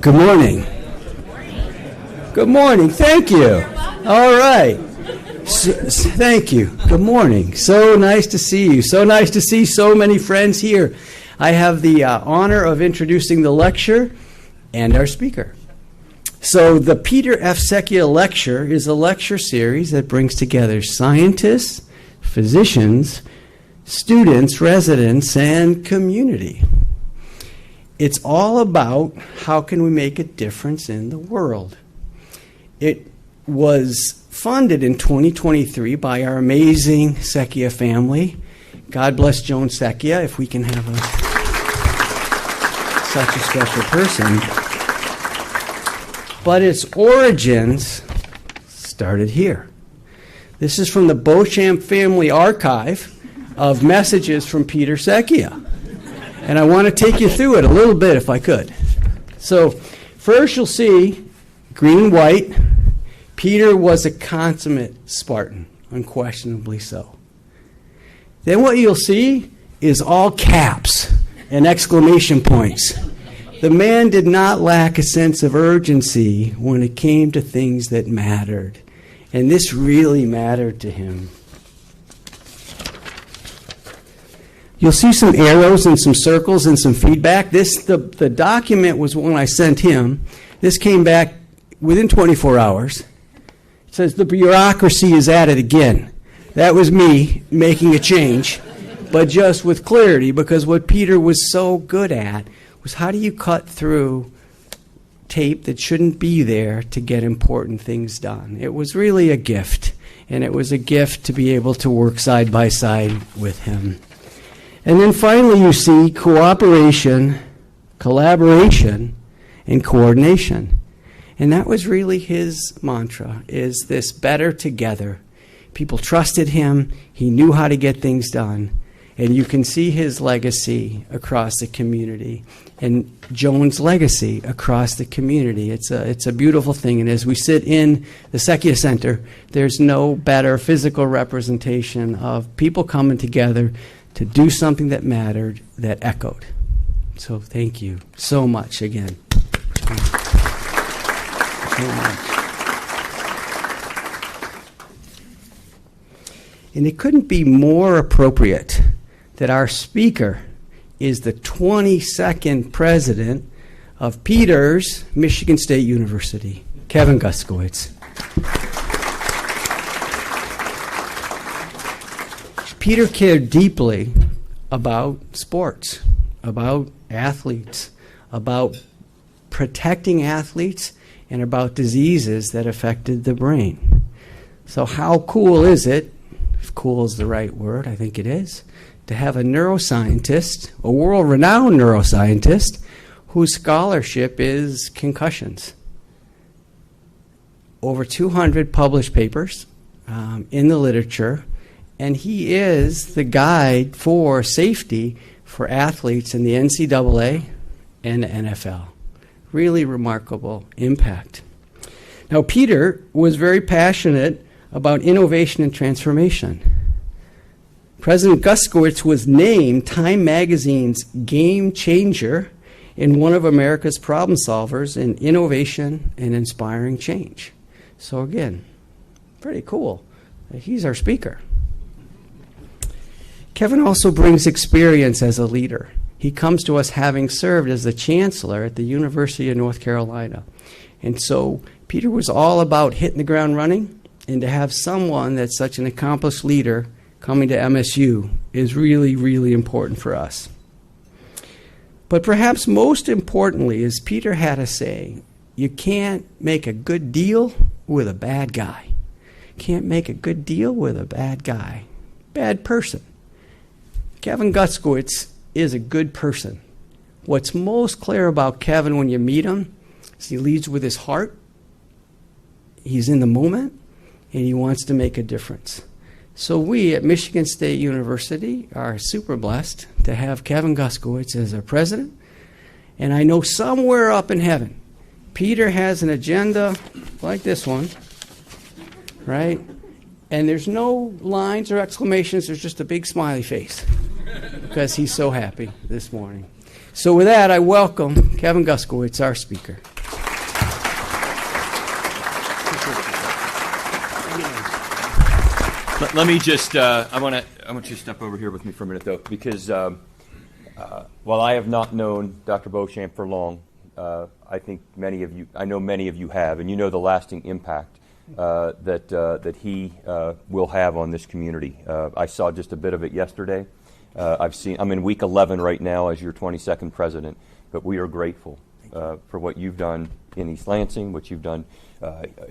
Good morning. Good morning. Thank you. All right. Thank you. Good morning. So nice to see you. So nice to see so many friends here. I have the honor of introducing the lecture and our speaker. So the Peter F. Secchia Lecture is a lecture series that brings together scientists, physicians, students, residents, and community. It's all about how can we make a difference in the world. It was funded in 2023 by our amazing Secchia family. God bless Joan Secchia, if we can have such a special person. But its origins started here. This is from the Beauchamp family archive of messages from Peter Secchia. And I want to take you through it a little bit if I could. So first you'll see green and white. Peter was a consummate Spartan, unquestionably so. Then what you'll see is all caps and exclamation points. The man did not lack a sense of urgency when it came to things that mattered. And this really mattered to him. You'll see some arrows and some circles and some feedback. The document was one I sent him. This came back within 24 hours. It says the bureaucracy is at it again. That was me making a change, but just with clarity, because what Peter was so good at was how do you cut through tape that shouldn't be there to get important things done. It was really a gift, and it was a gift to be able to work side by side with him. And then finally you see cooperation, collaboration, and coordination. And that was really his mantra, is this better together. People trusted him. He knew how to get things done. And you can see his legacy across the community and Joan's legacy across the community. It's a beautiful thing. And as we sit in the Secchia Center, there's no better physical representation of people coming together to do something that mattered, that echoed. So thank you so much again. So much. And it couldn't be more appropriate that our speaker is the 22nd president of Peters, Michigan State University, Kevin Guskiewicz. Peter cared deeply about sports, about athletes, about protecting athletes, and about diseases that affected the brain. So how cool is it, if cool is the right word, I think it is, to have a neuroscientist, a world-renowned neuroscientist, whose scholarship is concussions. Over 200 published papers in the literature, and he is the guide for safety for athletes in the NCAA and the NFL. Really remarkable impact. Now, Peter was very passionate about innovation and transformation. President Guskiewicz was named Time Magazine's Game Changer and one of America's problem solvers in innovation and inspiring change. So again, pretty cool. He's our speaker. Kevin also brings experience as a leader. He comes to us having served as the chancellor at the University of North Carolina. And so Peter was all about hitting the ground running, and to have someone that's such an accomplished leader coming to MSU is really, really important for us. But perhaps most importantly is Peter had a saying, you can't make a good deal with a bad guy. Can't make a good deal with a bad guy. Bad person. Kevin Guskiewicz is a good person. What's most clear about Kevin when you meet him is he leads with his heart, he's in the moment, and he wants to make a difference. So we at Michigan State University are super blessed to have Kevin Guskiewicz as our president. And I know somewhere up in heaven, Peter has an agenda like this one, right? And there's no lines or exclamations, there's just a big smiley face. because he's so happy this morning. So with that, I welcome Kevin Guskiewicz, our speaker. Let me just, I want you to step over here with me for a minute, though, because while I have not known Dr. Beauchamp for long, I think I know many of you have, and you know the lasting impact that he will have on this community. I saw just a bit of it yesterday. I'm in week 11 right now as your 22nd president, but we are grateful for what you've done in East Lansing, what you've done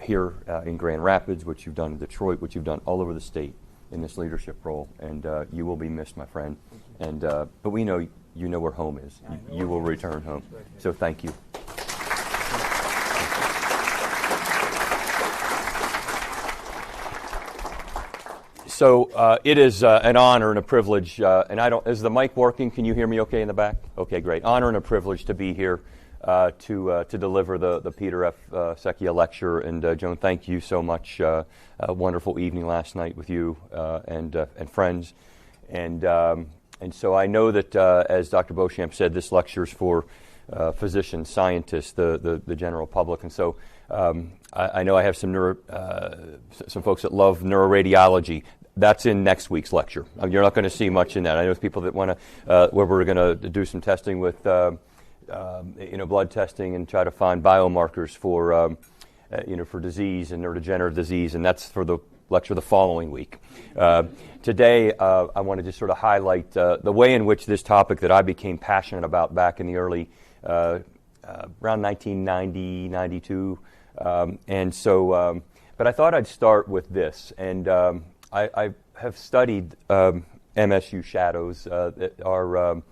here in Grand Rapids, what you've done in Detroit, what you've done all over the state in this leadership role, and you will be missed, my friend. And but we know you know where home is. You will return home. So thank you. So it is an honor and a privilege, and is the mic working? Can you hear me okay in the back? Okay, great. Honor and a privilege to be here to deliver the Peter F. Secchia Lecture. And Joan, thank you so much. A wonderful evening last night with you and friends. And so I know that, as Dr. Beauchamp said, this lecture is for physicians, scientists, the general public. And so I know I have some folks that love neuroradiology. That's in next week's lecture. You're not going to see much in that. I know there's people that want to, where we're going to do some testing with, blood testing and try to find biomarkers for, for disease and neurodegenerative disease, and that's for the lecture the following week. Today, I want to just sort of highlight the way in which this topic that I became passionate about back in the early, around 1990, 92, and so, but I thought I'd start with this, and I have studied MSU Shadows, our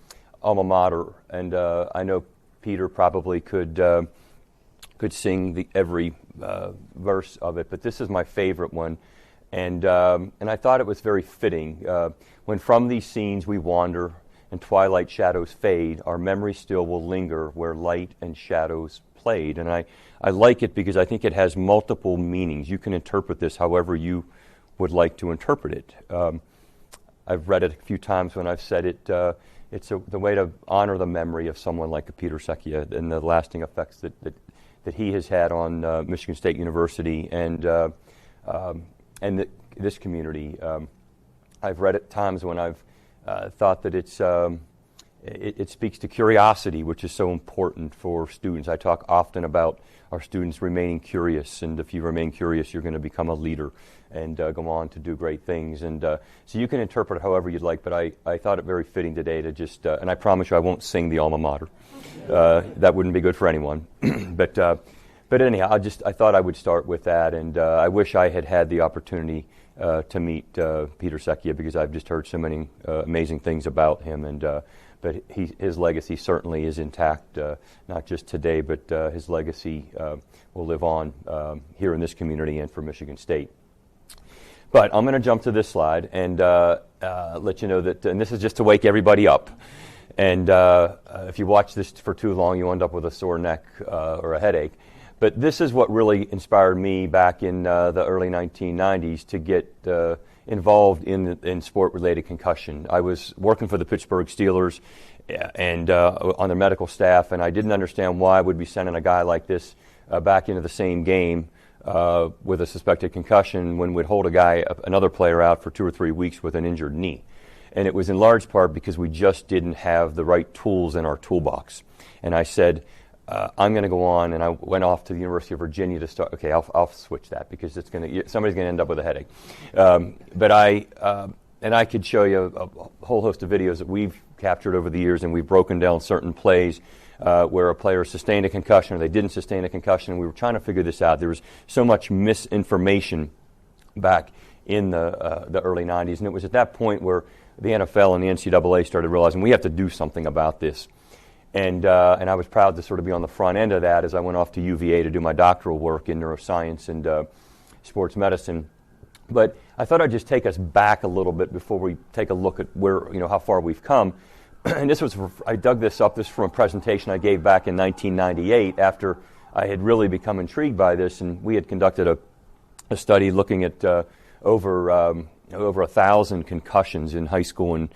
alma mater, and I know Peter probably could sing every verse of it, but this is my favorite one, and I thought it was very fitting. When from these scenes we wander and twilight shadows fade, our memory still will linger where light and shadows played. And I like it because I think it has multiple meanings. You can interpret this however you would like to interpret it. I've read it a few times when I've said it. It's the way to honor the memory of someone like a Peter Secchia and the lasting effects that he has had on Michigan State University and this community. I've read it times when I've thought that it speaks to curiosity, which is so important for students. I talk often about our students remaining curious, and if you remain curious, you're going to become a leader and go on to do great things. And so you can interpret it however you'd like, but I thought it very fitting today to just, and I promise you I won't sing the alma mater. That wouldn't be good for anyone. But anyhow, I thought I would start with that, and I wish I had the opportunity to meet Peter Secchia, because I've just heard so many amazing things about him, and but his legacy certainly is intact, not just today, but his legacy will live on here in this community and for Michigan State. But I'm going to jump to this slide and let you know that, and this is just to wake everybody up. And if you watch this for too long, you end up with a sore neck or a headache. But this is what really inspired me back in the early 1990s to get involved in sport-related concussion. I was working for the Pittsburgh Steelers and on their medical staff, and I didn't understand why I would be sending a guy like this back into the same game with a suspected concussion when we'd hold another player out for 2 or 3 weeks with an injured knee. And it was in large part because we just didn't have the right tools in our toolbox. And I said, I'm going to go on, and I went off to the University of Virginia to start. Okay, I'll switch that because somebody's going to end up with a headache. But I could show you a whole host of videos that we've captured over the years, and we've broken down certain plays where a player sustained a concussion or they didn't sustain a concussion. And we were trying to figure this out. There was so much misinformation back in the early 90s, and it was at that point where the NFL and the NCAA started realizing we have to do something about this. And I was proud to sort of be on the front end of that as I went off to UVA to do my doctoral work in neuroscience and sports medicine. But I thought I'd just take us back a little bit before we take a look at where, how far we've come. And I dug this up. This is from a presentation I gave back in 1998 after I had really become intrigued by this, and we had conducted a study looking at over over 1,000 concussions in high school and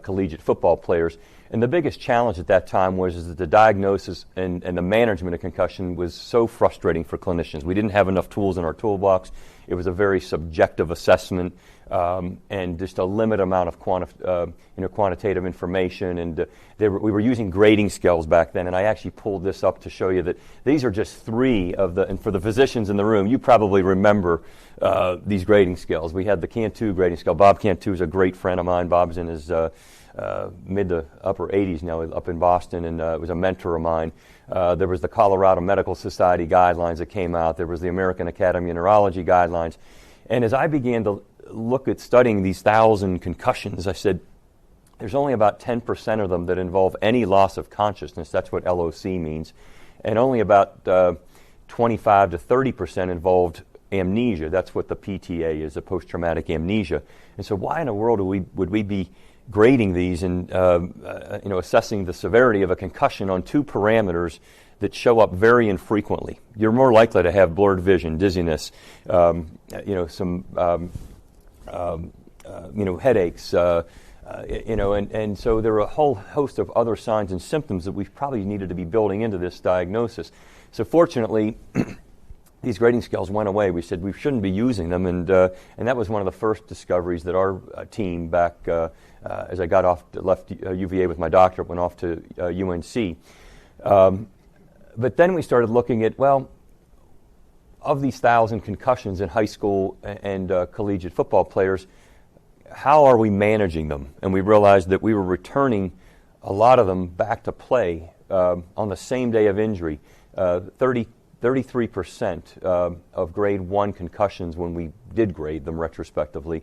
collegiate football players. And the biggest challenge at that time was that the diagnosis and the management of concussion was so frustrating for clinicians. We didn't have enough tools in our toolbox. It was a very subjective assessment and just a limited amount of quantitative information. And we were using grading scales back then. And I actually pulled this up to show you that these are just three of the, and for the physicians in the room, you probably remember these grading scales. We had the Cantu grading scale. Bob Cantu is a great friend of mine. Bob's in his mid to upper 80s now, up in Boston, and was a mentor of mine. There was the Colorado Medical Society guidelines that came out. There was the American Academy of Neurology guidelines. And as I began to look at studying these 1,000 concussions, I said, there's only about 10% of them that involve any loss of consciousness. That's what LOC means. And only about 25 to 30% involved amnesia. That's what the PTA is, a post-traumatic amnesia. And so why in the world would we be grading these and assessing the severity of a concussion on two parameters that show up very infrequently? You're more likely to have blurred vision, dizziness, some headaches, and so there are a whole host of other signs and symptoms that we probably needed to be building into this diagnosis. So fortunately, these grading scales went away. We said we shouldn't be using them, and that was one of the first discoveries that our team back as I left UVA with my doctorate, went off to UNC. But then we started looking at, well, of these 1,000 concussions in high school and collegiate football players, how are we managing them? And we realized that we were returning a lot of them back to play on the same day of injury. 33% of grade 1 concussions, when we did grade them retrospectively,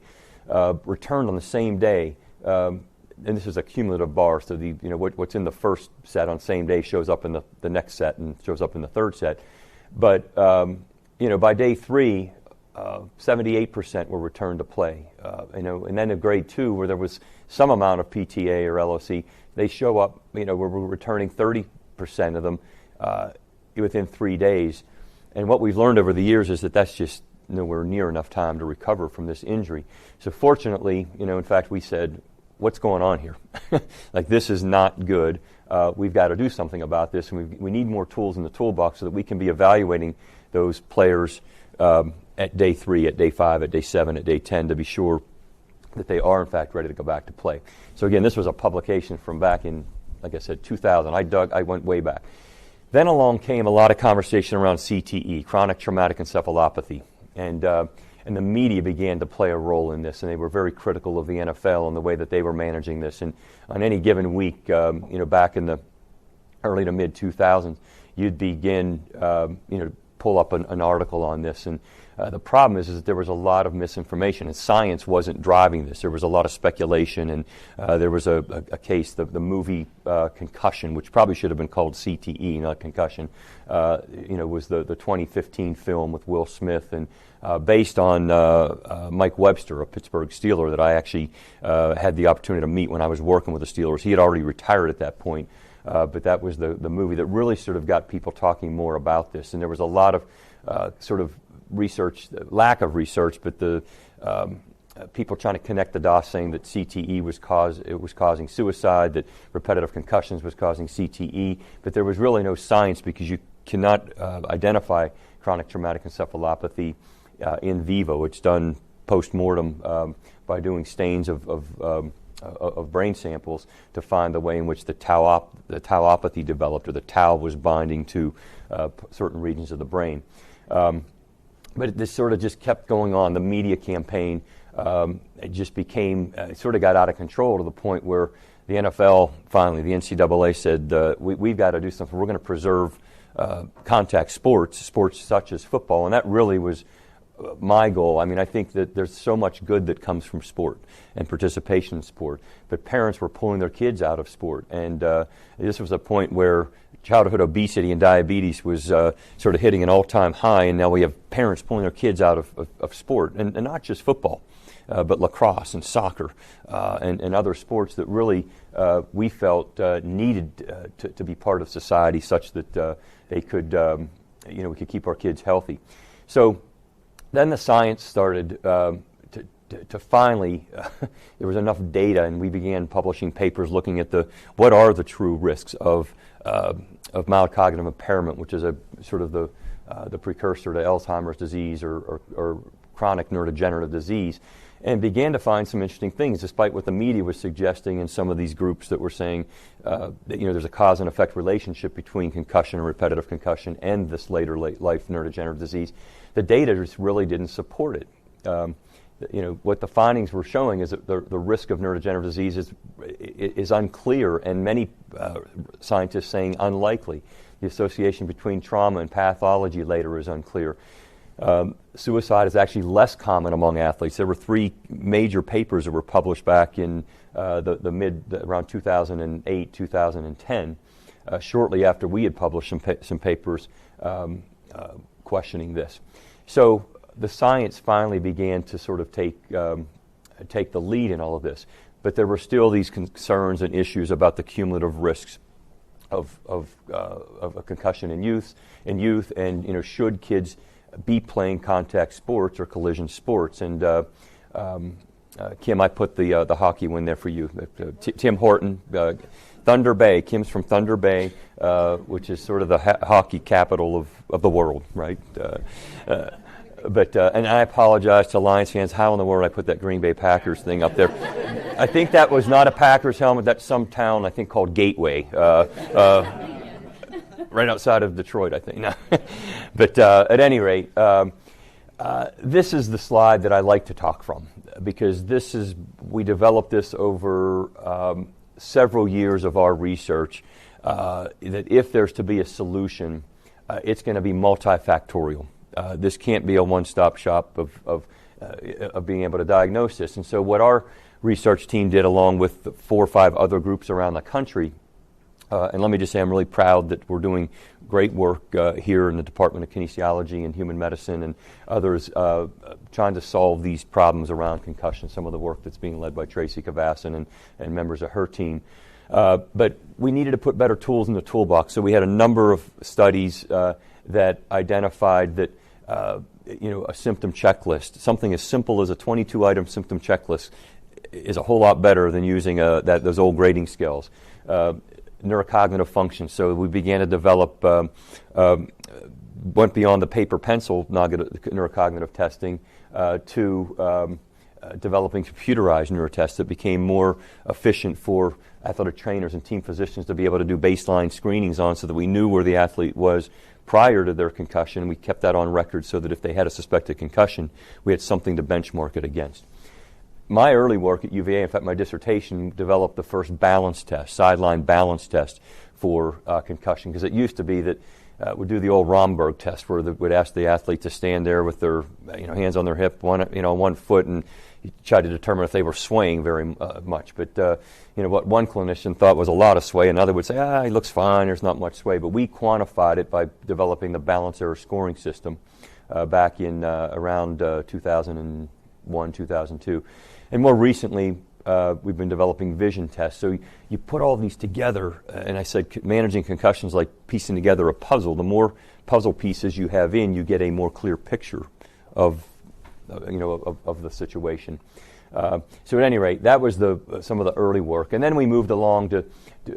returned on the same day. And this is a cumulative bar, so what's in the first set on same day shows up in the next set and shows up in the third set. But by day 3, 78% were returned to play. And then in grade 2, where there was some amount of PTA or LOC, they show up. We're returning 30% of them within 3 days. And what we've learned over the years is that that's just nowhere near enough time to recover from this injury. So fortunately, in fact, we said, what's going on here? Like, this is not good. We've got to do something about this, and we need more tools in the toolbox so that we can be evaluating those players at day 3, at day 5, at day 7, at day 10 to be sure that they are, in fact, ready to go back to play. So again, this was a publication from back in, like I said, 2000. I went way back. Then along came a lot of conversation around CTE, chronic traumatic encephalopathy, and the media began to play a role in this, and they were very critical of the NFL and the way that they were managing this. And on any given week, back in the early to mid 2000s, you'd begin, pull up an article on this. And the problem is that there was a lot of misinformation, and science wasn't driving this. There was a lot of speculation, and there was a case, the movie Concussion, which probably should have been called CTE, not Concussion, was the 2015 film with Will Smith, and based on Mike Webster, a Pittsburgh Steeler that I actually had the opportunity to meet when I was working with the Steelers. He had already retired at that point. But that was the movie that really sort of got people talking more about this. And there was a lot of sort of research, lack of research, but the people trying to connect the dots, saying that CTE was causing suicide, that repetitive concussions was causing CTE. But there was really no science, because you cannot identify chronic traumatic encephalopathy in vivo. It's done post-mortem by doing stains of brain samples to find the way in which the tauopathy developed, or the tau was binding to certain regions of the brain. But this sort of just kept going on. The media campaign, it just became, it sort of got out of control to the point where the NFL, finally, the NCAA said, we've got to do something. We're going to preserve contact sports such as football. And that really was my goal. I mean, I think that there's so much good that comes from sport and participation in sport, but parents were pulling their kids out of sport. And this was a point where childhood obesity and diabetes was sort of hitting an all-time high, and now we have parents pulling their kids out of sport, and not just football, but lacrosse and soccer and other sports that really we felt needed to be part of society, such that they could, we could keep our kids healthy. So then the science started to to finally, there was enough data, and we began publishing papers looking at what are the true risks of mild cognitive impairment, which is a sort of the precursor to Alzheimer's disease or chronic neurodegenerative disease, and began to find some interesting things, despite what the media was suggesting in some of these groups that were saying that there's a cause and effect relationship between concussion and repetitive concussion and this later life neurodegenerative disease. The data just really didn't support it. What the findings were showing is that the risk of neurodegenerative disease is unclear, and many scientists saying unlikely. The association between trauma and pathology later is unclear. Suicide is actually less common among athletes. There were 3 major papers that were published back in around 2008, 2010, shortly after we had published some papers questioning this. So the science finally began to sort of take the lead in all of this, but there were still these concerns and issues about the cumulative risks of a concussion in youth, and should kids be playing contact sports or collision sports. And Kim, I put the hockey one there for you. Tim Horton, Thunder Bay. Kim's from Thunder Bay, which is sort of the hockey capital of the world, right? But I apologize to Lions fans. How in the world I put that Green Bay Packers thing up there? I think that was not a Packers helmet. That's some town, I think, called Gateway, right outside of Detroit, I think. No. But at any rate, this is the slide that I like to talk from, because we developed this over several years of our research, that if there's to be a solution, it's going to be multifactorial. This can't be a one-stop shop of being able to diagnose this. And so what our research team did, along with 4 or 5 other groups around the country, and let me just say I'm really proud that we're doing great work here in the Department of Kinesiology and Human Medicine and others trying to solve these problems around concussion, some of the work that's being led by Tracy Kavassin and members of her team. But we needed to put better tools in the toolbox, so we had a number of studies that identified that a symptom checklist, something as simple as a 22-item symptom checklist, is a whole lot better than using those old grading scales. Neurocognitive function. So we began to develop, went beyond the paper pencil neurocognitive testing to developing computerized neurotests that became more efficient for athletic trainers and team physicians to be able to do baseline screenings on, so that we knew where the athlete was prior to their concussion. We kept that on record so that if they had a suspected concussion, we had something to benchmark it against. My early work at UVA, in fact, my dissertation, developed the first balance test, sideline balance test for concussion, because it used to be that we'd do the old Romberg test, where we'd ask the athlete to stand there with their hands on their hip, one foot, and you try to determine if they were swaying very much. But what one clinician thought was a lot of sway, another would say, he looks fine, there's not much sway. But we quantified it by developing the balance error scoring system back in around 2001, 2002. And more recently, we've been developing vision tests. So you put all these together, and I said managing concussions like piecing together a puzzle. The more puzzle pieces you have in, you get a more clear picture of the situation. So at any rate, that was some of the early work. And then we moved along to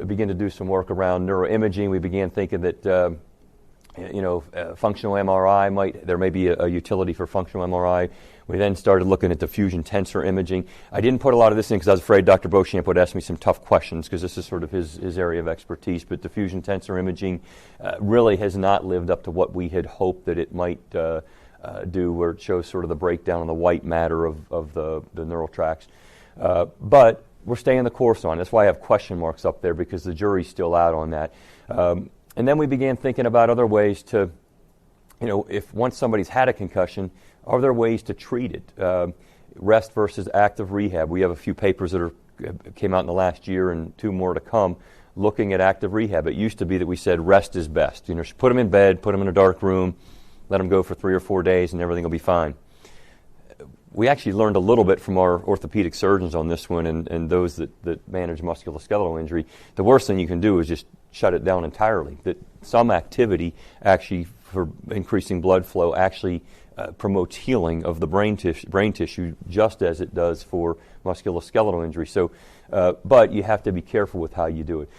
begin to do some work around neuroimaging. We began thinking that functional MRI there may be a utility for functional MRI. We then started looking at diffusion tensor imaging. I didn't put a lot of this in because I was afraid Dr. Beauchamp would ask me some tough questions, because this is sort of his area of expertise. But diffusion tensor imaging really has not lived up to what we had hoped that it might do, where it shows sort of the breakdown of the white matter of the neural tracts. But we're staying the course on. That's why I have question marks up there, because the jury's still out on that. And then we began thinking about other ways to, if once somebody's had a concussion, are there ways to treat it? Rest versus active rehab. We have a few papers that came out in the last year, and 2 more to come, looking at active rehab. It used to be that we said rest is best. Put them in bed, put them in a dark room, let them go for 3 or 4 days, and everything will be fine. We actually learned a little bit from our orthopedic surgeons on this one, and those that manage musculoskeletal injury. The worst thing you can do is just shut it down entirely. That some activity actually, for increasing blood flow, actually promotes healing of the brain tissue just as it does for musculoskeletal injury. So, but you have to be careful with how you do it.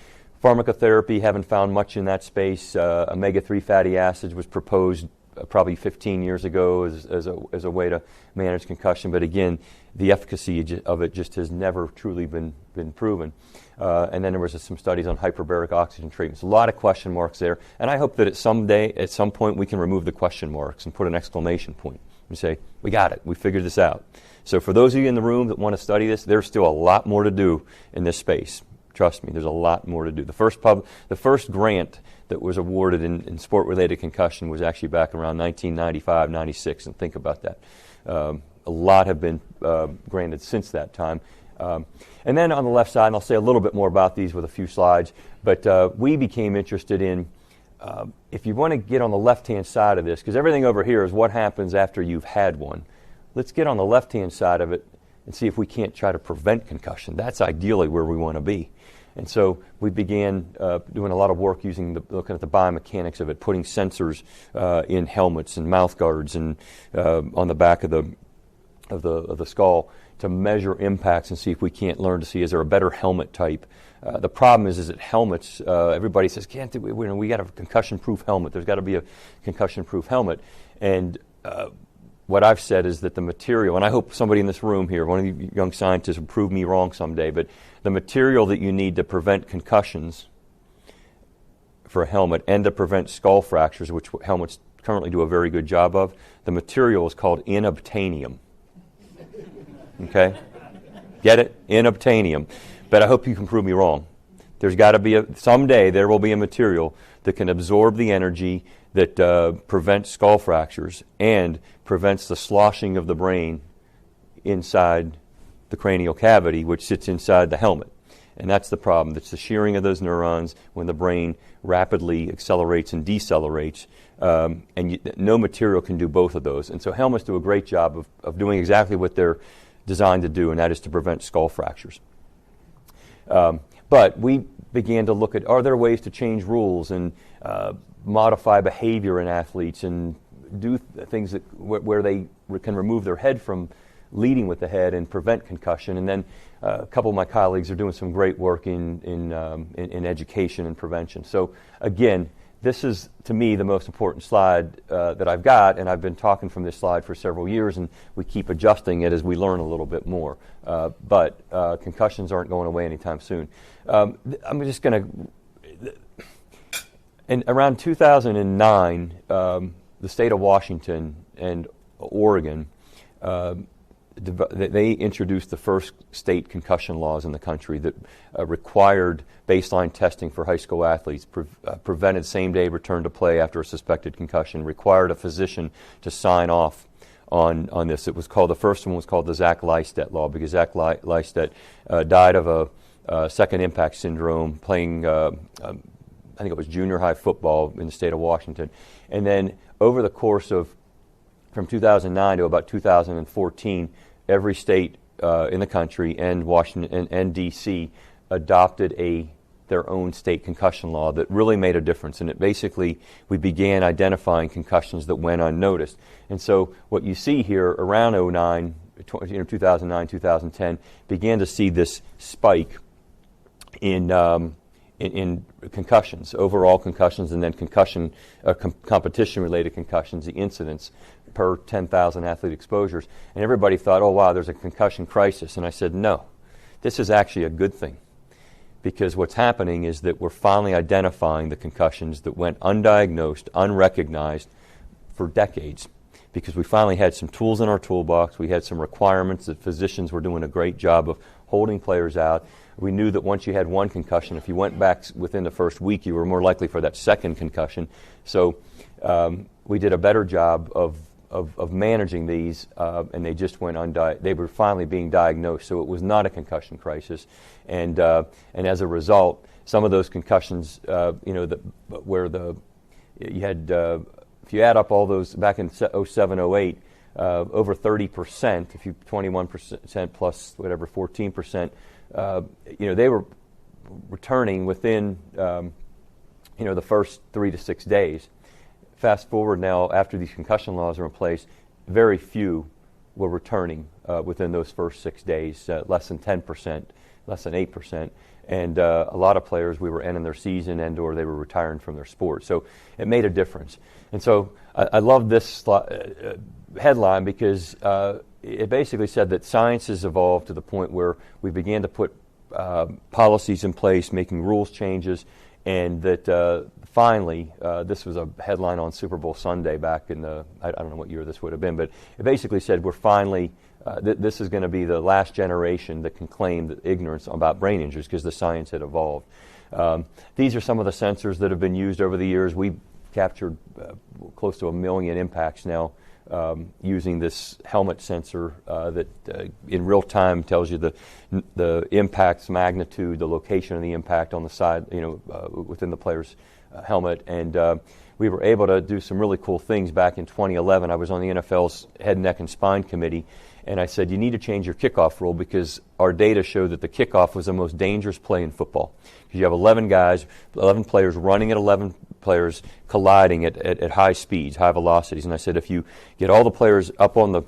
Pharmacotherapy, haven't found much in that space. Omega-3 fatty acids was proposed probably 15 years ago as a way to manage concussion, but again, the efficacy of it just has never truly been proven. And then there was some studies on hyperbaric oxygen treatments. A lot of question marks there, and I hope that at some point, we can remove the question marks and put an exclamation point and say, we got it, we figured this out. So for those of you in the room that want to study this, there's still a lot more to do in this space. Trust me, there's a lot more to do. The first grant that was awarded in sport-related concussion was actually back around 1995, 96, and think about that. A lot have been granted since that time. And then on the left side, and I'll say a little bit more about these with a few slides, but we became interested in, if you want to get on the left-hand side of this, because everything over here is what happens after you've had one. Let's get on the left-hand side of it and see if we can't try to prevent concussion. That's ideally where we want to be. And so we began doing a lot of work looking at the biomechanics of it, putting sensors in helmets and mouth guards and on the back of the skull to measure impacts and see if we can't learn to see, is there a better helmet type. The problem is that helmets, everybody says, we got a concussion-proof helmet. There's got to be a concussion-proof helmet. And what I've said is that the material, and I hope somebody in this room here, one of you young scientists will prove me wrong someday, but the material that you need to prevent concussions for a helmet and to prevent skull fractures, which helmets currently do a very good job of, the material is called inobtainium. Okay? Get it? Inobtainium. But I hope you can prove me wrong. There's got to be someday there will be a material that can absorb the energy that prevents skull fractures and prevents the sloshing of the brain inside the cranial cavity, which sits inside the helmet. And that's the problem. It's the shearing of those neurons when the brain rapidly accelerates and decelerates. No material can do both of those. And so helmets do a great job of doing exactly what they're designed to do, and that is to prevent skull fractures. But we began to look at, are there ways to change rules and modify behavior in athletes and do things where they can remove their head from leading with the head and prevent concussion. And then a couple of my colleagues are doing some great work in education and prevention. So again, this is, to me, the most important slide that I've got, and I've been talking from this slide for several years, and we keep adjusting it as we learn a little bit more. But concussions aren't going away anytime soon. I'm just going to... In around 2009, the state of Washington and Oregon, they introduced the first state concussion laws in the country that required baseline testing for high school athletes, prevented same-day return to play after a suspected concussion, required a physician to sign off on this. It was called, the first one was called the Zach Lystedt law, because Zach Lystedt died of a second impact syndrome playing I think it was junior high football in the state of Washington. And then over the course of, from 2009 to about 2014, every state in the country and Washington and D.C. adopted their own state concussion law that really made a difference. And it basically, we began identifying concussions that went unnoticed. And so what you see here around 2009, 2010, began to see this spike in concussions, overall concussions, and then competition-related concussions, the incidence per 10,000 athlete exposures. And everybody thought, oh, wow, there's a concussion crisis. And I said, no, this is actually a good thing, because what's happening is that we're finally identifying the concussions that went undiagnosed, unrecognized for decades, because we finally had some tools in our toolbox. We had some requirements that physicians were doing a great job of holding players out. We knew that once you had one concussion, if you went back within the first week, you were more likely for that second concussion. So we did a better job of managing these, and they just went they were finally being diagnosed. So it was not a concussion crisis, and as a result, some of those concussions, if you add up all those back in 07, 08, over 30%, if you 21% plus whatever 14%. They were returning within, the first 3 to 6 days. Fast forward now, after these concussion laws are in place, very few were returning within those first 6 days, less than 10%, less than 8%. And a lot of players, we were ending their season and or they were retiring from their sport. So it made a difference. And so I love this headline because it basically said that science has evolved to the point where we began to put policies in place, making rules changes, and that finally, this was a headline on Super Bowl Sunday back in I don't know what year this would have been, but it basically said we're finally, this is going to be the last generation that can claim that ignorance about brain injuries because the science had evolved. These are some of the sensors that have been used over the years. We've captured close to 1 million impacts now using this helmet sensor that in real time tells you the impact's magnitude, the location of the impact on the side, within the player's helmet. And we were able to do some really cool things back in 2011. I was on the NFL's head, neck, and spine committee, and I said, you need to change your kickoff rule because our data showed that the kickoff was the most dangerous play in football. Because you have 11 players running at 11 players colliding at high speeds, high velocities. And I said, if you get all the players up on the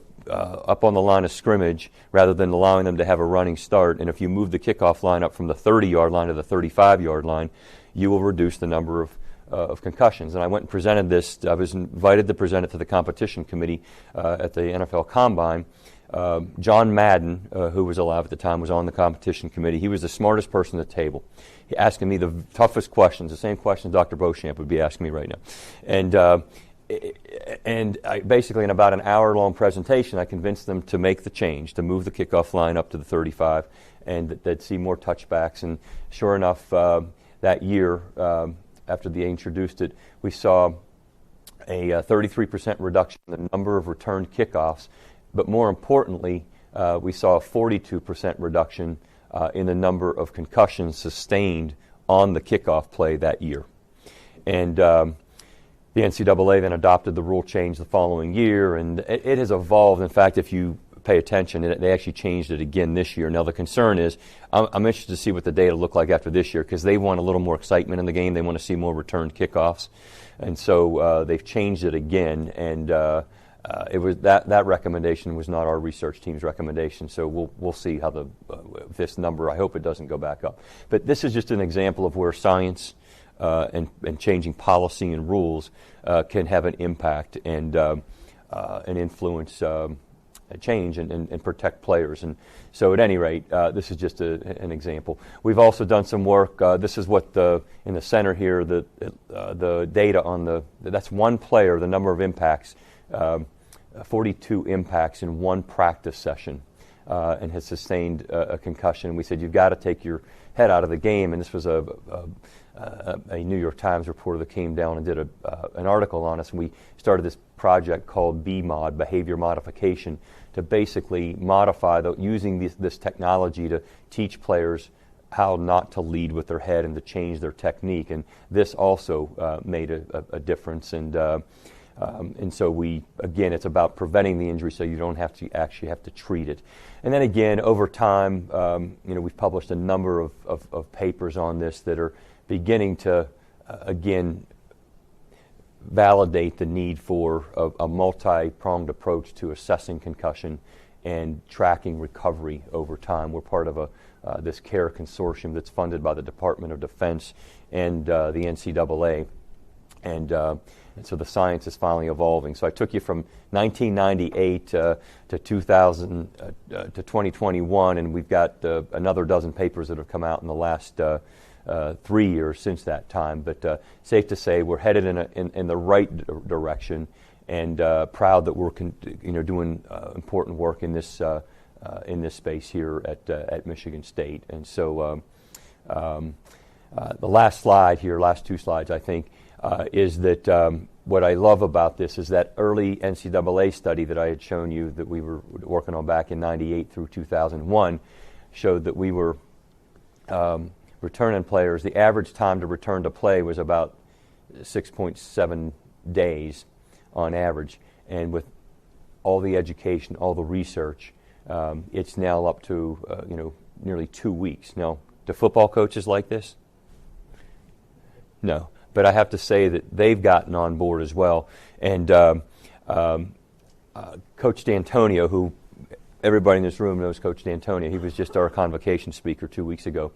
line of scrimmage rather than allowing them to have a running start, and if you move the kickoff line up from the 30-yard line to the 35-yard line, you will reduce the number of concussions. And I went and presented this. I was invited to present it to the competition committee at the NFL Combine. John Madden, who was alive at the time, was on the competition committee. He was the smartest person at the table. He asking me the toughest questions, the same questions Dr. Beauchamp would be asking me right now. And I basically, in about an hour-long presentation, I convinced them to make the change, to move the kickoff line up to the 35, and that they'd see more touchbacks. And sure enough, that year, after they introduced it, we saw a 33% reduction in the number of returned kickoffs. But more importantly, we saw a 42% reduction in the number of concussions sustained on the kickoff play that year. And the NCAA then adopted the rule change the following year, and it has evolved. In fact, if you pay attention, they actually changed it again this year. Now, the concern is, I'm interested to see what the data look like after this year because they want a little more excitement in the game. They want to see more returned kickoffs. And so they've changed it again, and it was that recommendation was not our research team's recommendation. So we'll see how this number. I hope it doesn't go back up. But this is just an example of where science and changing policy and rules can have an impact and influence change and protect players. And so, at any rate, this is just an example. We've also done some work. This is what in the center here, the data on that's one player, the number of impacts. 42 impacts in one practice session and has sustained a concussion. We said, you've got to take your head out of the game. And this was a New York Times reporter that came down and did an article on us. And we started this project called BMOD, Behavior Modification, to basically modify using this technology to teach players how not to lead with their head and to change their technique. And this also made a difference. And so again, it's about preventing the injury so you don't have to treat it. And then again, over time, we've published a number of papers on this that are beginning to, again, validate the need for a multi-pronged approach to assessing concussion and tracking recovery over time. We're part of this CARE consortium that's funded by the Department of Defense and the NCAA. And so the science is finally evolving. So I took you from 1998 to 2000 to 2021, and we've got another dozen papers that have come out in the last 3 years since that time. But safe to say, we're headed in the right direction, and proud that we're doing important work in this space here at Michigan State. And so the last slide here, last two slides, I think. Is that what I love about this is that early NCAA study that I had shown you that we were working on back in 98 through 2001 showed that we were returning players. The average time to return to play was about 6.7 days on average. And with all the education, all the research, it's now up to nearly 2 weeks. Now, do football coaches like this? No. But I have to say that they've gotten on board as well. And Coach D'Antonio, who everybody in this room knows Coach D'Antonio. He was just our convocation speaker 2 weeks ago.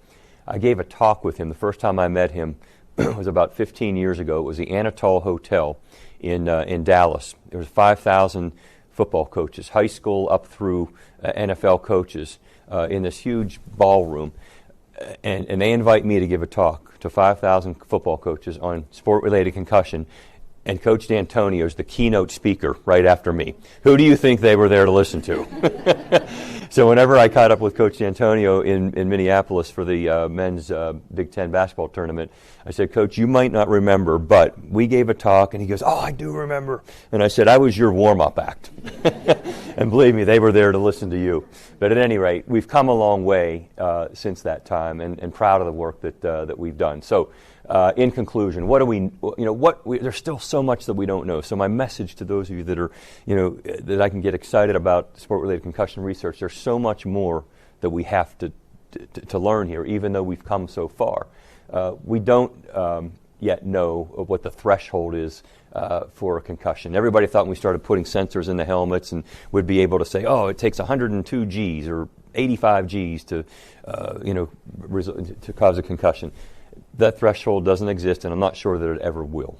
I gave a talk with him. The first time I met him was about 15 years ago. It was the Anatole Hotel in Dallas. There was 5,000 football coaches, high school up through NFL coaches, in this huge ballroom. And they invite me to give a talk to 5,000 football coaches on sport-related concussion. And Coach D'Antonio is the keynote speaker right after me. Who do you think they were there to listen to? So whenever I caught up with Coach D'Antonio in Minneapolis for the men's Big Ten basketball tournament, I said, Coach, you might not remember, but we gave a talk. And he goes, oh, I do remember. And I said, I was your warm-up act. And believe me, they were there to listen to you. But at any rate, we've come a long way since that time, and proud of the work that we've done. So in conclusion, what do we, there's still so much that we don't know. So my message to those of you that are, that I can get excited about sport-related concussion research, there's so much more that we have to learn here, even though we've come so far. We don't yet know what the threshold is for a concussion. Everybody thought when we started putting sensors in the helmets and would be able to say, oh, it takes 102 Gs or 85 Gs to cause a concussion. That threshold doesn't exist, and I'm not sure that it ever will,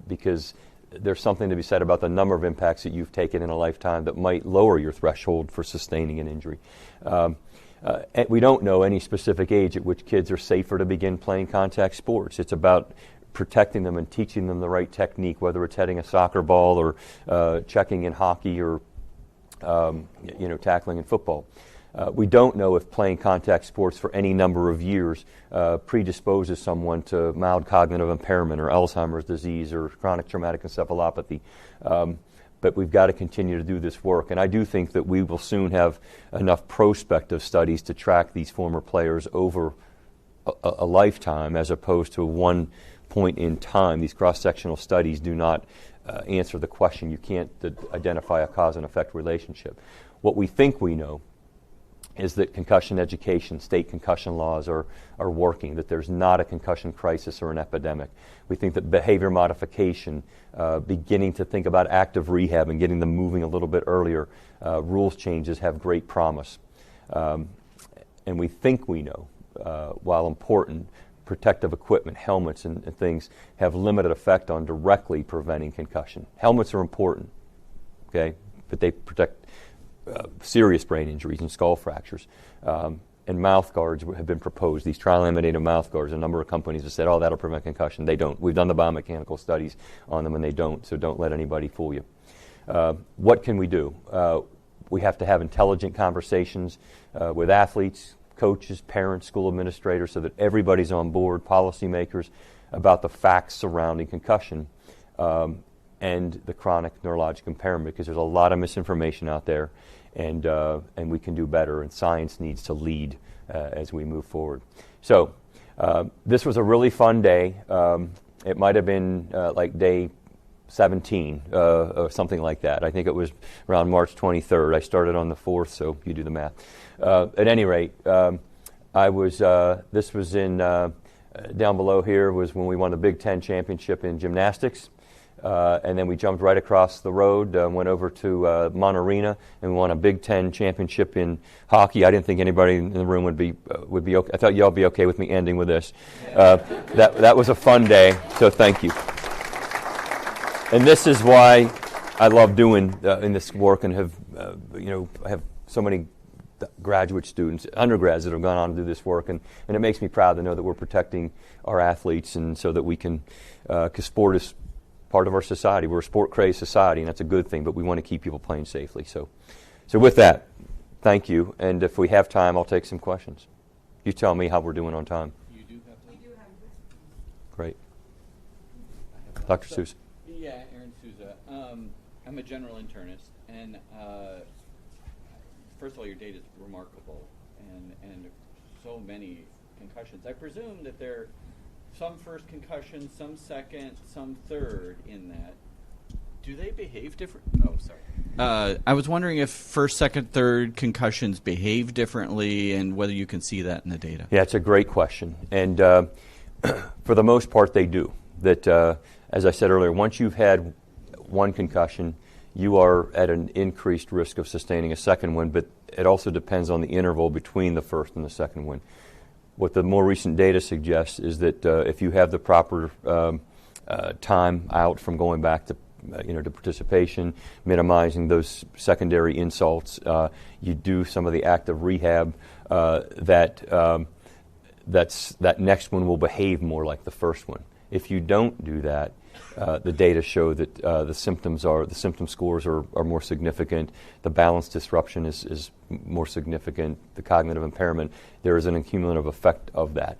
because there's something to be said about the number of impacts that you've taken in a lifetime that might lower your threshold for sustaining an injury. And we don't know any specific age at which kids are safer to begin playing contact sports. It's about protecting them and teaching them the right technique, whether it's heading a soccer ball or checking in hockey or tackling in football. We don't know if playing contact sports for any number of years predisposes someone to mild cognitive impairment or Alzheimer's disease or chronic traumatic encephalopathy. But we've got to continue to do this work. And I do think that we will soon have enough prospective studies to track these former players over a lifetime as opposed to one point in time. These cross-sectional studies do not answer the question. You can't identify a cause and effect relationship. What we think we know is that concussion education, state concussion laws are working, that there's not a concussion crisis or an epidemic. We think that behavior modification, beginning to think about active rehab and getting them moving a little bit earlier, rules changes have great promise. And we think we know, while important, protective equipment, helmets and things have limited effect on directly preventing concussion. Helmets are important, okay, but they protect serious brain injuries and skull fractures. And mouth guards have been proposed, these tri-laminated mouth guards. A number of companies have said, oh, that'll prevent concussion. They don't. We've done the biomechanical studies on them, and they don't, so don't let anybody fool you. What can we do? We have to have intelligent conversations with athletes, coaches, parents, school administrators, so that everybody's on board, policymakers, about the facts surrounding concussion and the chronic neurologic impairment, because there's a lot of misinformation out there, and we can do better, and science needs to lead as we move forward. So this was a really fun day. It might have been like day 17 or something like that. I think it was around March 23rd. I started on the 4th, so you do the math. At any rate, this was in, down below here was when we won the Big Ten championship in gymnastics. And then we jumped right across the road, went over to Mon Arena, and we won a Big Ten championship in hockey. I didn't think anybody in the room would be okay. I thought y'all would be okay with me ending with this. That was a fun day, so thank you. And this is why I love doing in this work, and have I have so many graduate students, undergrads that have gone on to do this work, and it makes me proud to know that we're protecting our athletes, and so that we can, because sport is part of our society. We're a sport-crazed society, and that's a good thing, but we want to keep people playing safely. So with that, thank you, and if we have time, I'll take some questions. You tell me how we're doing on time. You do have time? We do have time. Great. Dr. Sousa. Yeah, Aaron Sousa. I'm a general internist, and first of all, your data is remarkable, and so many concussions. I presume that there are some first concussions, some second, some third in that. Do they behave different? Oh, sorry. I was wondering if first, second, third concussions behave differently, and whether you can see that in the data. Yeah, it's a great question, and for the most part, they do. That, as I said earlier, once you've had one concussion, you are at an increased risk of sustaining a second one, but it also depends on the interval between the first and the second one. What the more recent data suggests is that if you have the proper time out from going back to to participation, minimizing those secondary insults, you do some of the active rehab, that next one will behave more like the first one. If you don't do that, the data show that the symptom scores are more significant, the balance disruption is more significant, the cognitive impairment, there is an accumulative effect of that,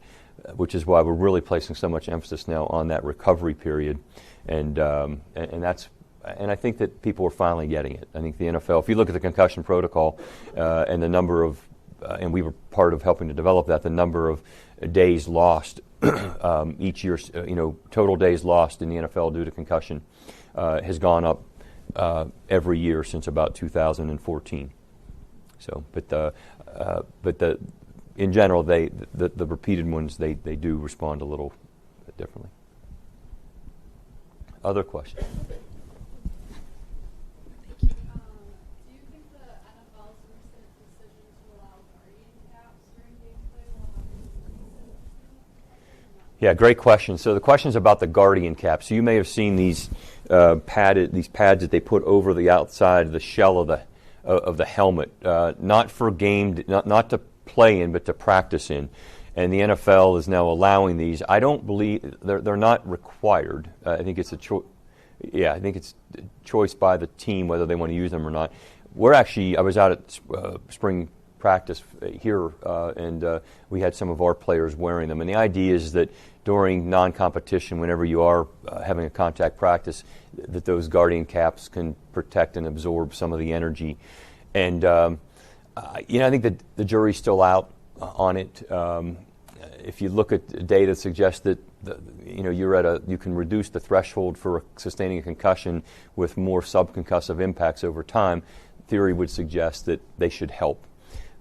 which is why we're really placing so much emphasis now on that recovery period, and I think that people are finally getting it. I think the NFL, if you look at the concussion protocol and the number of, and we were part of helping to develop that, the number of days lost each year, total days lost in the NFL due to concussion has gone up every year since about 2014. So, but in general, the repeated ones they do respond a little bit differently. Other questions? Do you think the NFL's recent decision to allow guardian caps during gameplay will have any reason? Yeah, great question. So the question is about the guardian cap. So you may have seen these pads that they put over the outside of the shell of the helmet, not for not to play in, but to practice in. And the NFL is now allowing these. I don't believe they're not required. I think it's a choice. Yeah, I think it's a choice by the team whether they want to use them or not. I was out at spring practice here, and we had some of our players wearing them. And the idea is that during non-competition, whenever you are having a contact practice, that those guardian caps can protect and absorb some of the energy. And I think that the jury's still out on it. If you look at data that suggests that you can reduce the threshold for sustaining a concussion with more subconcussive impacts over time, theory would suggest that they should help.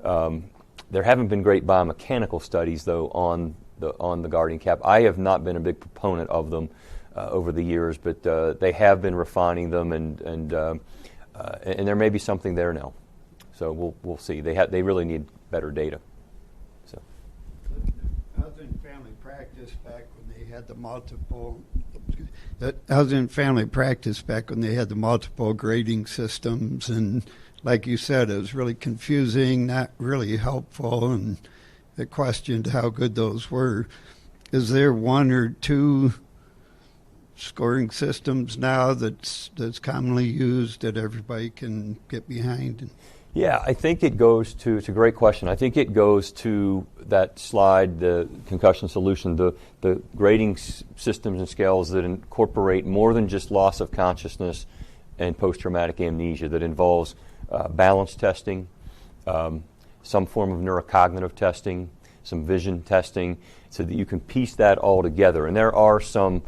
There haven't been great biomechanical studies though on the guardian cap. I have not been a big proponent of them over the years, but they have been refining them, and there may be something there now. So we'll see. They really need better data. So. I was in family practice back when they had the multiple. I was in family practice back when they had the multiple grading systems, and like you said, it was really confusing, not really helpful, and it questioned how good those were. Is there one or two scoring systems now that's commonly used that everybody can get behind? Yeah, I think it goes to, it's a great question. I think it goes to that slide, the concussion solution, the grading systems and scales that incorporate more than just loss of consciousness and post-traumatic amnesia, that involves balance testing, some form of neurocognitive testing, some vision testing, so that you can piece that all together. And there are some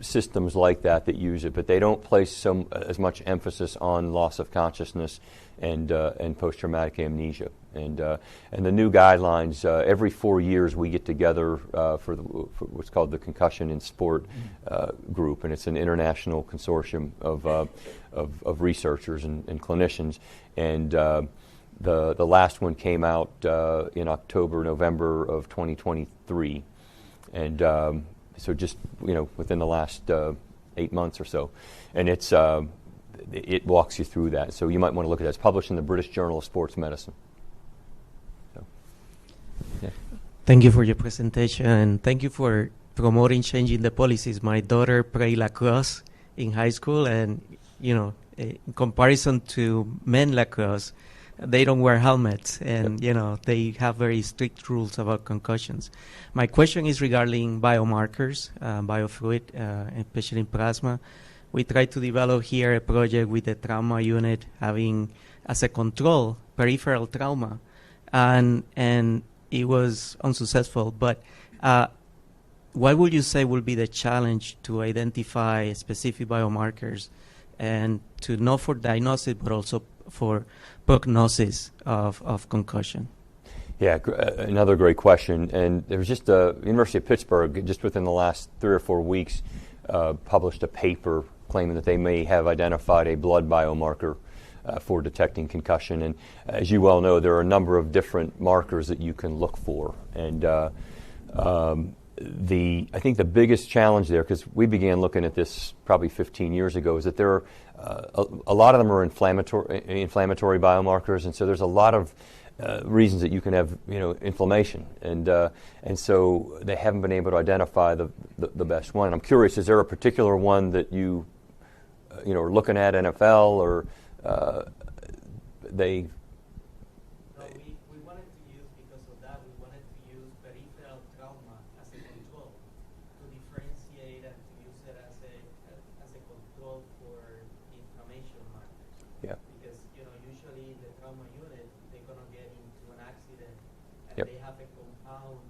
systems like that use it, but they don't place as much emphasis on loss of consciousness and post-traumatic amnesia. And the new guidelines, every 4 years we get together for what's called the Concussion in Sport group, and it's an international consortium of researchers and clinicians. And the last one came out in November of 2023, and so just within the last 8 months or so, and it walks you through that. So you might want to look at that. It's published in the British Journal of Sports Medicine. So, yeah. Thank you for your presentation, and thank you for promoting changing the policies. My daughter played lacrosse in high school, and in comparison to men lacrosse, they don't wear helmets, and they have very strict rules about concussions. My question is regarding biomarkers, biofluid, especially in plasma. We tried to develop here a project with the trauma unit having as a control peripheral trauma, and it was unsuccessful. But what would you say will be the challenge to identify specific biomarkers and to not for diagnosis but also for prognosis of concussion? Yeah, another great question. And there was just the University of Pittsburgh, just within the last 3 or 4 weeks, published a paper claiming that they may have identified a blood biomarker for detecting concussion. And as you well know, there are a number of different markers that you can look for. And I think the biggest challenge there, because we began looking at this probably 15 years ago, is that there are a lot of them are inflammatory biomarkers, and so there's a lot of reasons that you can have inflammation, and so they haven't been able to identify the best one. I'm curious, is there a particular one that you are looking at, NFL, or they? No, we wanted to use, because of that, we wanted to use peripheral trauma as a control, to differentiate and to use it as a control for inflammation markers. Yeah. Because usually the trauma unit, they're gonna get into an accident, and Yep. they have a compound,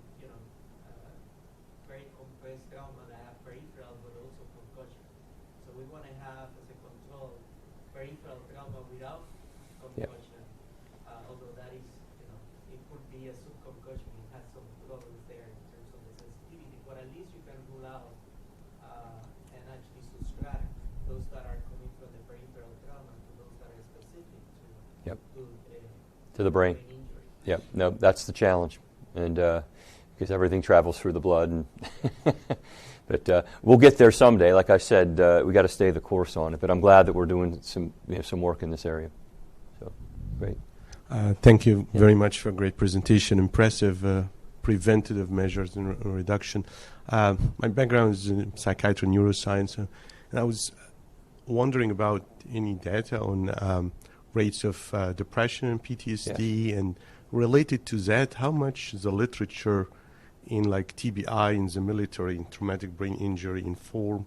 very compressed trauma that have peripheral but also concussion. So we want to have as a control peripheral trauma without concussion. Although that is, it could be a subconcussion. It has some problems there in terms of the sensitivity, but at least you can rule out and actually subtract those that are coming from the peripheral trauma to those that are specific to Yep. to To the brain. injury. Yeah, no, that's the challenge, and because everything travels through the blood, and but we'll get there someday. Like I said, we got to stay the course on it. But I'm glad that we're doing some work in this area. So great. Thank you very much for a great presentation. Impressive preventative measures and reduction. My background is in psychiatry and neuroscience, and I was wondering about any data on rates of depression and PTSD, and related to that, how much the literature in like TBI in the military, in traumatic brain injury, inform,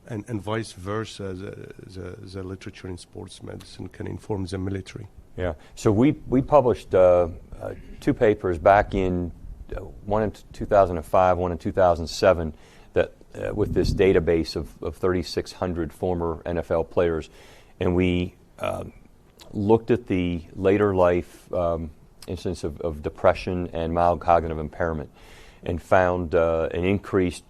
and vice versa, the literature in sports medicine can inform the military? Yeah. So we published 2 papers back in one in 2005, one in 2007, that with this database of 3,600 former NFL players, and we looked at the later life incidence of depression and mild cognitive impairment, and found an increased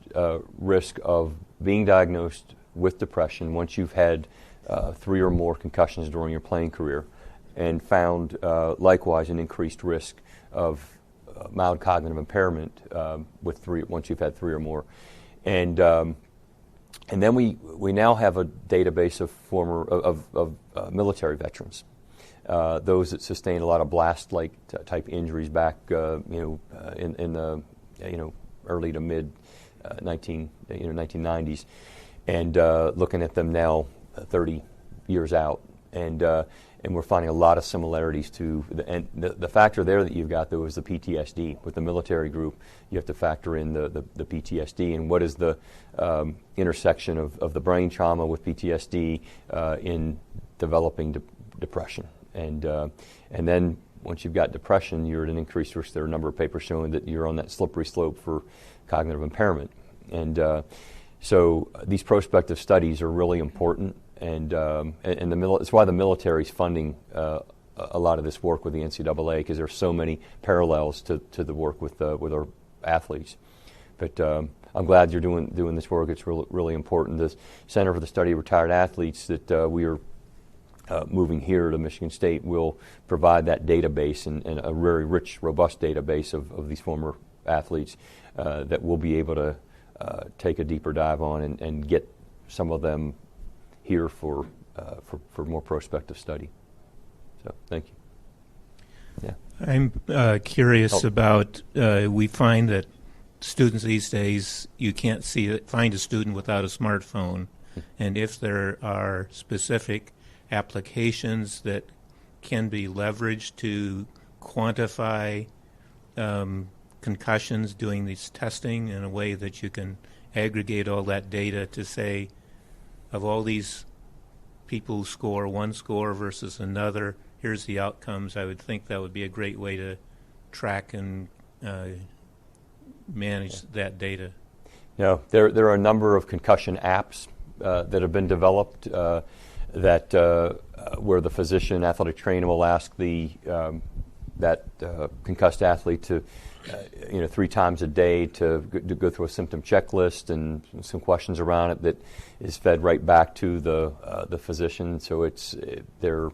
risk of being diagnosed with depression once you've had 3 or more concussions during your playing career, and found likewise an increased risk of mild cognitive impairment once you've had 3 or more, and then we now have a database of former military veterans, those that sustained a lot of blast-like type injuries back in the early to mid 1990s, and looking at them now 30 years out, and we're finding a lot of similarities to the factor there that you've got, though, is the PTSD. With the military group, you have to factor in the PTSD, and what is the intersection of the brain trauma with PTSD in developing depression, and then once you've got depression, you're at an increased risk. There are a number of papers showing that you're on that slippery slope for cognitive impairment, and so these prospective studies are really important. And it's why the military is funding a lot of this work with the NCAA, because there's so many parallels to the work with our athletes. But I'm glad you're doing this work. It's really important. The Center for the Study of Retired Athletes that we are moving here to Michigan State will provide that database and a very rich, robust database of these former athletes that we'll be able to take a deeper dive on and get some of them here for more prospective study. So thank you. Yeah. I'm curious about, we find that students these days, you can't find a student without a smartphone, and if there are specific applications that can be leveraged to quantify concussions, doing this testing in a way that you can aggregate all that data to say, of all these people who score one score versus another, here's the outcomes. I would think that would be a great way to track and manage that data. No, there are a number of concussion apps that have been developed that where the physician, athletic trainer will ask the that concussed athlete to 3 times a day to go through a symptom checklist and some questions around it that is fed right back to the physician. So they're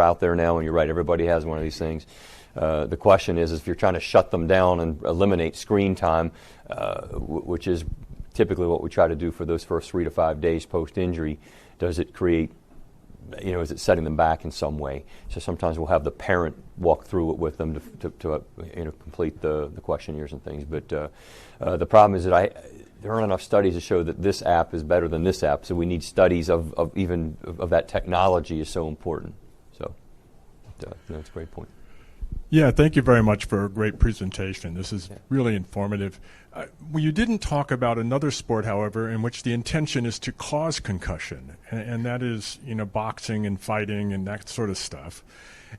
out there now, and you're right, everybody has one of these things. The question is if you're trying to shut them down and eliminate screen time, which is typically what we try to do for those first 3 to 5 days post-injury, does it create, is it setting them back in some way? So sometimes we'll have the parent walk through it with them to complete the questionnaires and things. But the problem is that there aren't enough studies to show that this app is better than this app. So we need studies of that technology is so important. So that's a great point. Yeah, thank you very much for a great presentation. This is really informative. Well, you didn't talk about another sport, however, in which the intention is to cause concussion, and that is, boxing and fighting and that sort of stuff.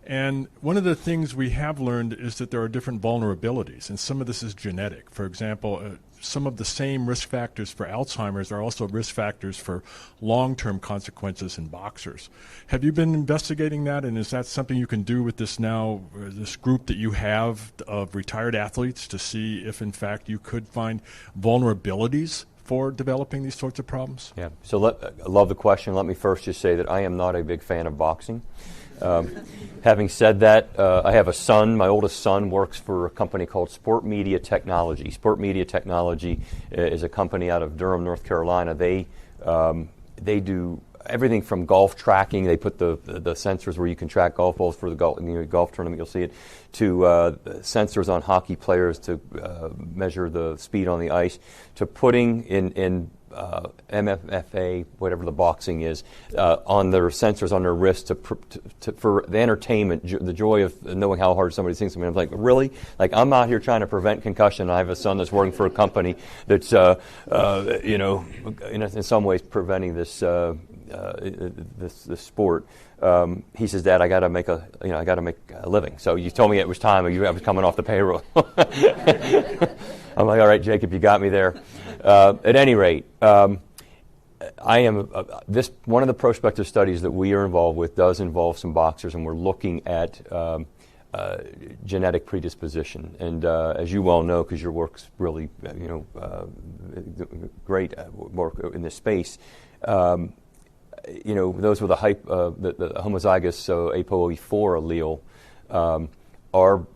And one of the things we have learned is that there are different vulnerabilities, and some of this is genetic. For example, some of the same risk factors for Alzheimer's are also risk factors for long-term consequences in boxers. Have you been investigating that, and is that something you can do with this group that you have of retired athletes to see if, in fact, you could find vulnerabilities for developing these sorts of problems? Yeah, so I love the question. Let me first just say that I am not a big fan of boxing. Having said that, I have a son. My oldest son works for a company called Sport Media Technology. Sport Media Technology is a company out of Durham, North Carolina. They do everything from golf tracking. They put the sensors where you can track golf balls for the golf tournament. You'll see it, to sensors on hockey players to measure the speed on the ice, to putting in MFFA, whatever the boxing is, on their sensors on their wrists for the entertainment, the joy of knowing how hard somebody thinks. I mean, I'm like, really? Like, I'm out here trying to prevent concussion. I have a son that's working for a company that's, in some ways preventing this sport. He says, "Dad, I got to make a living. So you told me it was time. I was coming off the payroll." I'm like, "All right, Jacob, you got me there." At any rate, I am one of the prospective studies that we are involved with does involve some boxers, and we're looking at genetic predisposition. And as you well know, because your work's really great work in this space. Those with the homozygous APOE4 allele are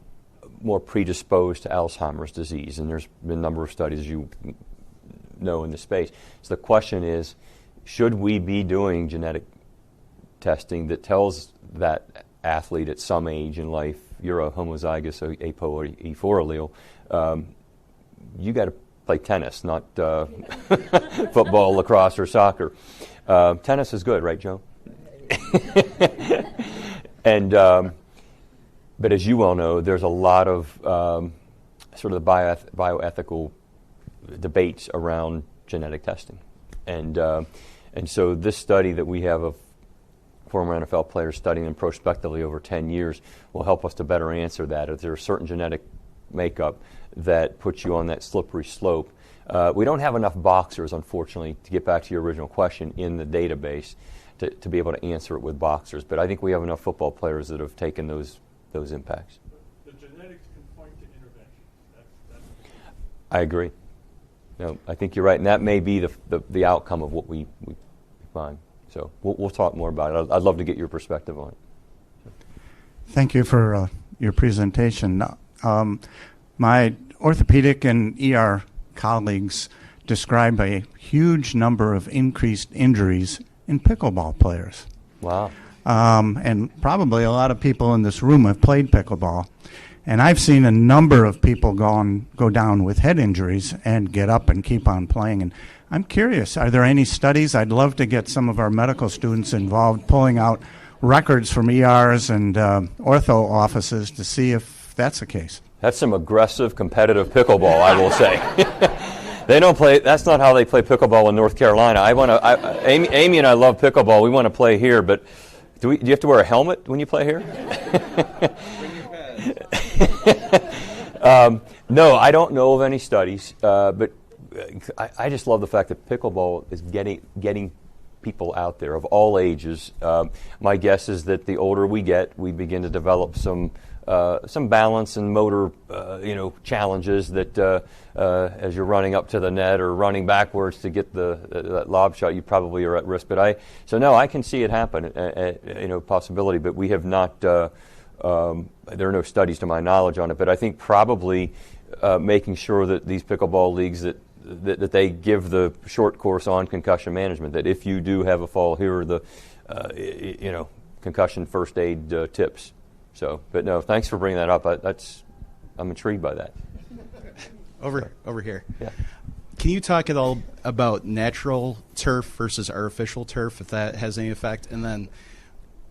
more predisposed to Alzheimer's disease, and there's been a number of studies, as you know, in this space. So the question is, should we be doing genetic testing that tells that athlete at some age in life, you're a homozygous APOE4 allele, you got to play tennis, not football, lacrosse, or soccer. Tennis is good, right, Joe? But as you well know, there's a lot of sort of the bioethical debates around genetic testing. And so this study that we have of former NFL players studying them prospectively over 10 years will help us to better answer that. If there's a certain genetic makeup that puts you on that slippery slope. We don't have enough boxers, unfortunately, to get back to your original question, in the database to be able to answer it with boxers. But I think we have enough football players that have taken those impacts. The genetics can point to intervention. That's I agree. No, I think you're right, and that may be the outcome of what we find. So we'll talk more about it. I'd love to get your perspective on it. Thank you for your presentation. My orthopedic and ER colleagues describe a huge number of increased injuries in pickleball players. Wow. And probably a lot of people in this room have played pickleball. And I've seen a number of people go down with head injuries and get up and keep on playing. And I'm curious, are there any studies? I'd love to get some of our medical students involved, pulling out records from ERs and ortho offices to see if that's the case. That's some aggressive, competitive pickleball, I will say. They don't play. That's not how they play pickleball in North Carolina. Amy and I love pickleball. We want to play here, but do you have to wear a helmet when you play here? No, I don't know of any studies, but I just love the fact that pickleball is getting people out there of all ages. My guess is that the older we get, we begin to develop some some balance and motor, challenges that as you're running up to the net or running backwards to get that lob shot, you probably are at risk. But I can see it happen, possibility. But we have not. There are no studies to my knowledge on it. But I think probably making sure that these pickleball leagues that they give the short course on concussion management. That if you do have a fall, here are the concussion first aid tips. So, but no, thanks for bringing that up. I'm intrigued by that. Over here. Yeah. Can you talk at all about natural turf versus artificial turf, if that has any effect? And then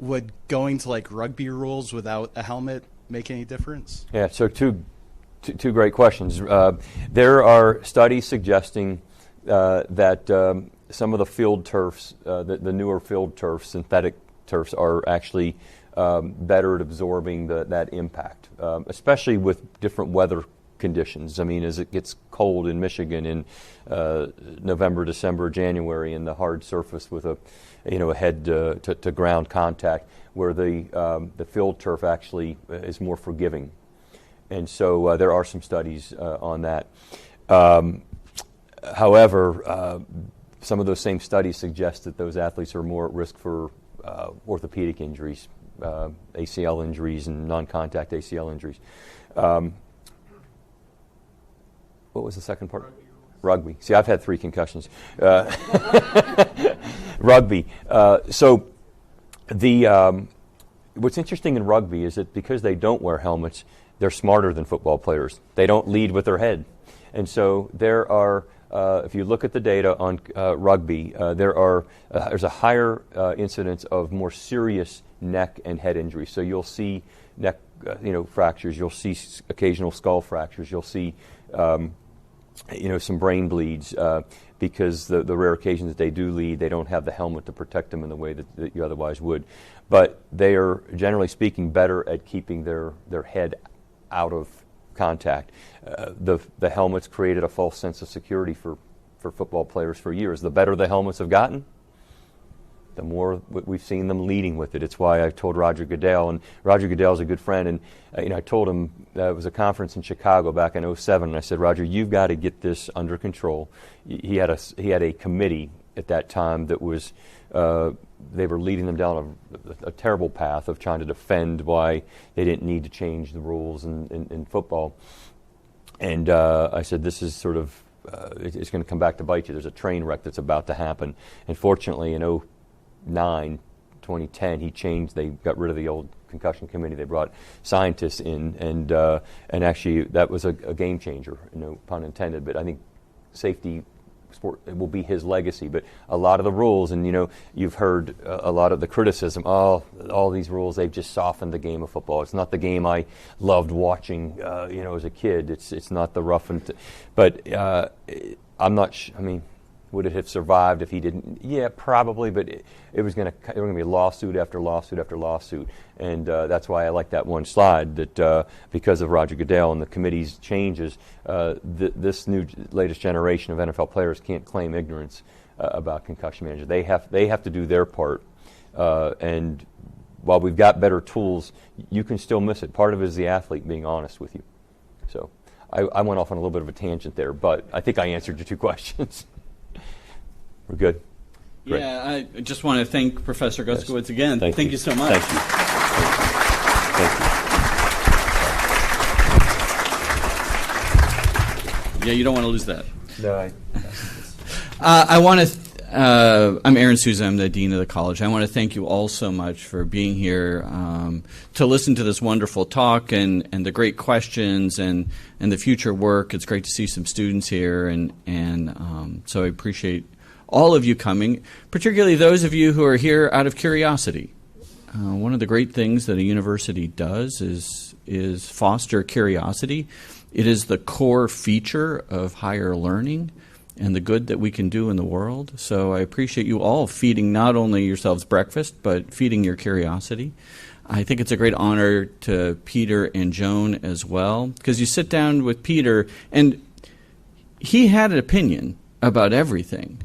would going to like rugby rules without a helmet make any difference? Yeah, so two great questions. There are studies suggesting that some of the field turfs, the newer field turfs, synthetic turfs, are actually better at absorbing that impact, especially with different weather conditions. I mean, as it gets cold in Michigan in November, December, January, and the hard surface with a head to ground contact, where the field turf actually is more forgiving. And so there are some studies on that. However, some of those same studies suggest that those athletes are more at risk for orthopedic injuries, ACL injuries and non-contact ACL injuries. What was the second part? Rugby. See, I've had 3 concussions. Rugby. So what's interesting in rugby is that because they don't wear helmets, they're smarter than football players. They don't lead with their head. And so there are, if you look at the data on rugby, there's a higher incidence of more serious neck and head injuries. So you'll see neck fractures, you'll see occasional skull fractures, you'll see some brain bleeds because the rare occasions that they do lead, they don't have the helmet to protect them in the way that you otherwise would. But they are, generally speaking, better at keeping their head out of contact. The helmets created a false sense of security for football players for years. The better the helmets have gotten, the more we've seen them leading with it. It's why I told Roger Goodell, and Roger Goodell's a good friend, and I told him it was a conference in Chicago back in 2007, and I said, Roger, you've got to get this under control. He had a committee at that time that was they were leading them down a terrible path of trying to defend why they didn't need to change the rules in football. And I said, this is sort of it's going to come back to bite you. There's a train wreck that's about to happen. And fortunately, in 2010, they got rid of the old concussion committee. They brought scientists in, and actually that was a game changer, no pun intended. But I think safety sport will be his legacy. But a lot of the rules, and you've heard a lot of the criticism. Oh, all these rules, they've just softened the game of football. It's not the game I loved watching, as a kid. It's not the rough and. But I'm not. Would it have survived if he didn't? Yeah, probably, but it was going to be lawsuit after lawsuit after lawsuit, and that's why I like that one slide. That because of Roger Goodell and the committee's changes, this latest generation of NFL players can't claim ignorance about concussion management. They have to do their part, and while we've got better tools, you can still miss it. Part of it is the athlete being honest with you. So I went off on a little bit of a tangent there, but I think I answered your 2 questions. We're good. Great. Yeah, I just want to thank Professor Guskiewicz again. Thank you so much. Thank you. Yeah, you don't want to lose that. No, I want to. I'm Aaron Souza. I'm the dean of the college. I want to thank you all so much for being here to listen to this wonderful talk and the great questions and the future work. It's great to see some students here, and so I appreciate all of you coming, particularly those of you who are here out of curiosity. One of the great things that a university does is foster curiosity. It is the core feature of higher learning and the good that we can do in the world. So I appreciate you all feeding not only yourselves breakfast, but feeding your curiosity. I think it's a great honor to Peter and Joan as well, because you sit down with Peter, and he had an opinion about everything.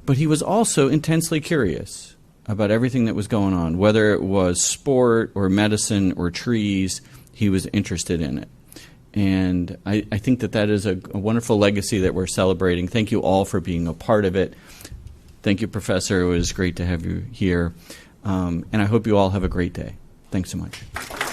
But he was also intensely curious about everything that was going on, whether it was sport or medicine or trees. He was interested in it. And I think that is a wonderful legacy that we're celebrating. Thank you all for being a part of it. Thank you, Professor. It was great to have you here. And I hope you all have a great day. Thanks so much.